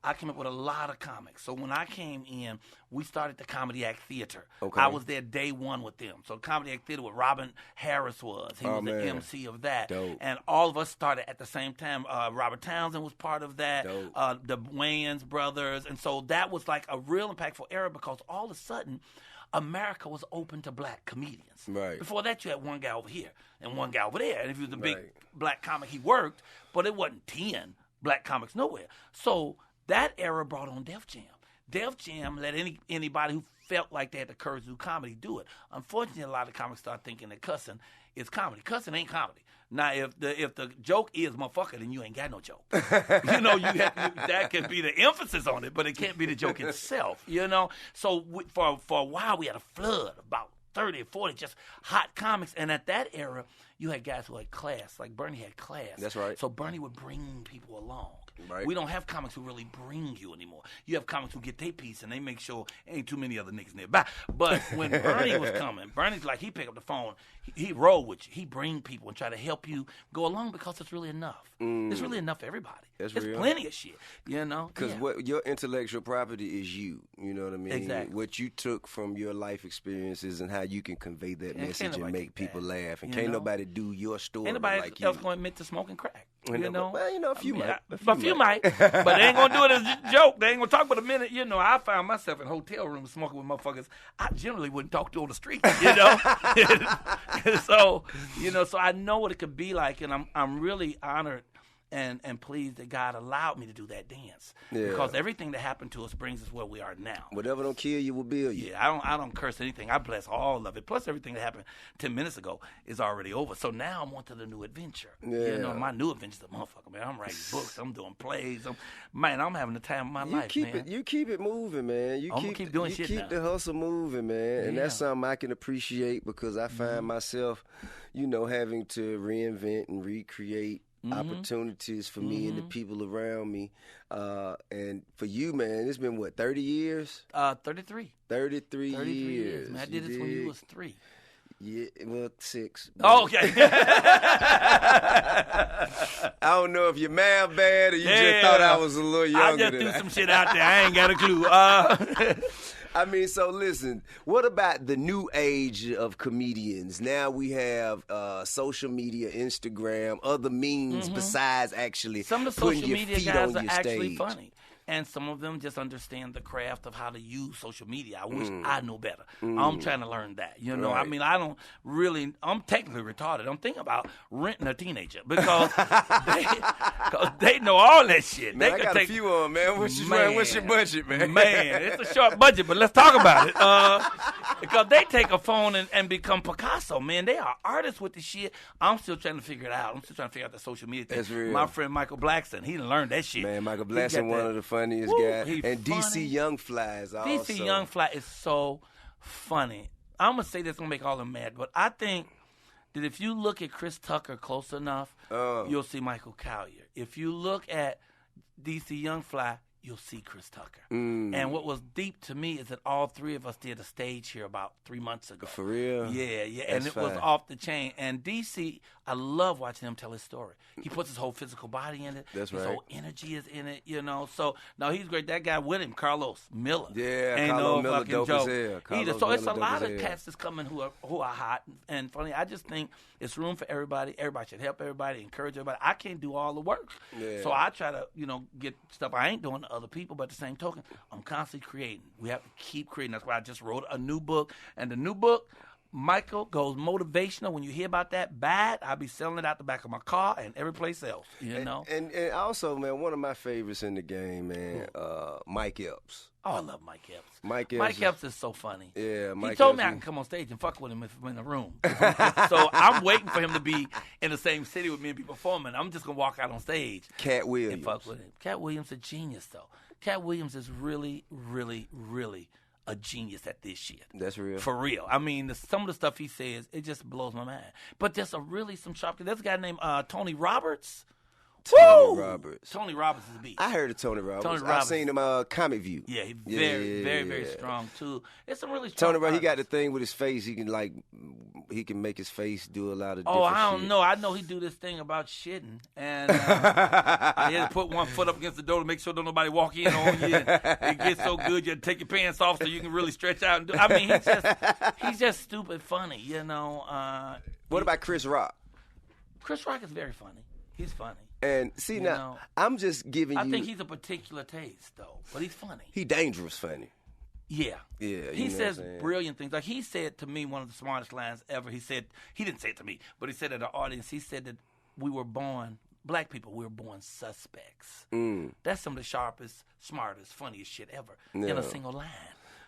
I came up with a lot of comics. So when I came in, we started the Comedy Act Theater. Okay. I was there day one with them. So Comedy Act Theater, what Robin Harris was. He was the MC of that. Dope. And all of us started at the same time. Robert Townsend was part of that. The Wayans brothers. And so that was like a real impactful era because all of a sudden, America was open to black comedians. Right. Before that, you had one guy over here and one guy over there. And if he was a big black comic, he worked. But it wasn't 10 black comics nowhere. So that era brought on Def Jam. Def Jam let anybody who felt like they had the courage to do comedy do it. Unfortunately, a lot of comics start thinking that cussing is comedy. Cussing ain't comedy. Now, if the joke is motherfucker, then you ain't got no joke. That can be the emphasis on it, but it can't be the joke itself. So for a while, we had a flood, about 30 or 40 just hot comics. And at that era, you had guys who had class. Like Bernie had class. That's right. So Bernie would bring people along. Right. We don't have comics who really bring you anymore. You have comics who get their piece and they make sure ain't too many other niggas nearby. But when Bernie was coming, Bernie's like, he pick up the phone, he roll with you. He bring people and try to help you go along because it's really enough. It's really enough for everybody. There's plenty of shit, Because what your intellectual property is you know what I mean? Exactly. What you took from your life experiences and how you can convey that message and make people laugh. And can't nobody do your story like you. Else going to admit to smoking crack. Well, a few might. A few might, but they ain't gonna do it as a joke. They ain't gonna talk but a minute. I found myself in hotel rooms smoking with motherfuckers I generally wouldn't talk to on the street. So I know what it could be like, and I'm really honored and pleased that God allowed me to do that dance. Yeah. Because everything that happened to us brings us where we are now. Whatever don't kill you will build you. Yeah, I don't curse anything. I bless all of it. Plus everything that happened 10 minutes ago is already over. So now I'm on to the new adventure. Yeah. My new adventure's a motherfucker, man. I'm writing books. I'm doing plays. I'm having the time of my life, man. You keep it moving, man. I'm gonna keep doing shit now. You keep the hustle moving, man. And that's something I can appreciate because I find myself, having to reinvent and recreate opportunities for me and the people around me. And for you, man, it's been, 30 years? 33. 33 years. Man, I did this when you was 3. Yeah, 6. Oh, okay. I don't know if your math bad or you just thought I was a little younger. I just threw some shit out there. I ain't got a clue. So listen, what about the new age of comedians? Now we have social media, Instagram, other means besides actually some of the putting social your media feet guys on are your actually stage. funny. And some of them just understand the craft of how to use social media. I wish I knew better. I'm trying to learn that. Right. I mean, I'm technically retarded. I'm thinking about renting a teenager because they know all that shit. Man, I got a few on, man. What's your budget, man? Man, it's a short budget, but let's talk about it. Because they take a phone and become Picasso, man. They are artists with the shit. I'm still trying to figure it out. I'm still trying to figure out the social media thing. That's real. My friend Michael Blackson, he learned that shit. Man, Michael Blackson, one of the funniest guys. And funny. DC Young Fly is also. DC Young Fly is so funny. I'm going to say this, going to make all of them mad, but I think that if you look at Chris Tucker close enough, you'll see Michael Colyar. If you look at DC Young Fly, you'll see Chris Tucker. And what was deep to me is that all three of us did a stage here about 3 months ago. For real? Yeah. That's and it fine. was off the chain. And DC, I love watching him tell his story. He puts his whole physical body in it. That's his right. whole energy is in it, So, no, he's great. That guy with him, Carlos Miller. Yeah, ain't Carlos no Miller fucking dope joke. as hell. So it's a lot of cats that's coming who are hot and funny. I just think it's room for everybody. Everybody should help everybody, encourage everybody. I can't do all the work. Yeah. So I try to, get stuff I ain't doing to other people, but at the same token, I'm constantly creating. We have to keep creating. That's why I just wrote a new book. And the new book, Michael, goes motivational. When you hear about that, bad, I'll be selling it out the back of my car and every place else, And also, man, one of my favorites in the game, man, Mike Epps. Oh, I love Mike Epps. Mike Epps is so funny. Yeah, Mike He told Epps me I can come on stage and fuck with him if I'm in the room. So I'm waiting for him to be in the same city with me and be performing. I'm just going to walk out on stage Cat Williams. and fuck with him. Cat Williams is a genius, though. Cat Williams is really, really, really a genius at this shit. That's real. For real. I mean, some of the stuff he says, it just blows my mind. But there's some sharp. There's a guy named Tony Roberts. Tony Roberts. Tony Roberts is a beast. I heard of Tony Roberts. Tony Roberts. I've seen him Comic View. Yeah, he's very strong too. It's some really strong. Tony Roberts, he got the thing with his face. He can make his face do a lot of different I don't shit. know. I know he do this thing about shitting, and he had to put one foot up against the door to make sure don't nobody walk in on you. It gets so good you have to take your pants off so you can really stretch out and do. I mean, he's just stupid funny, you know. What about Chris Rock? Chris Rock is very funny. He's funny. And see now, I'm just giving you. I think he's a particular taste though, but he's funny. He dangerous funny. Yeah. Yeah. He says brilliant things. Like he said to me one of the smartest lines ever. He said, he didn't say it to me, but he said to the audience, he said that we were born, black people, we were born suspects. That's some of the sharpest, smartest, funniest shit ever in a single line.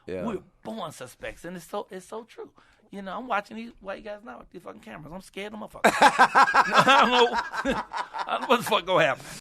Yeah. We're born suspects, and it's so true. You know, I'm watching these white guys now with these fucking cameras. I'm scared of motherfuckers. I don't know what the fuck gonna happen.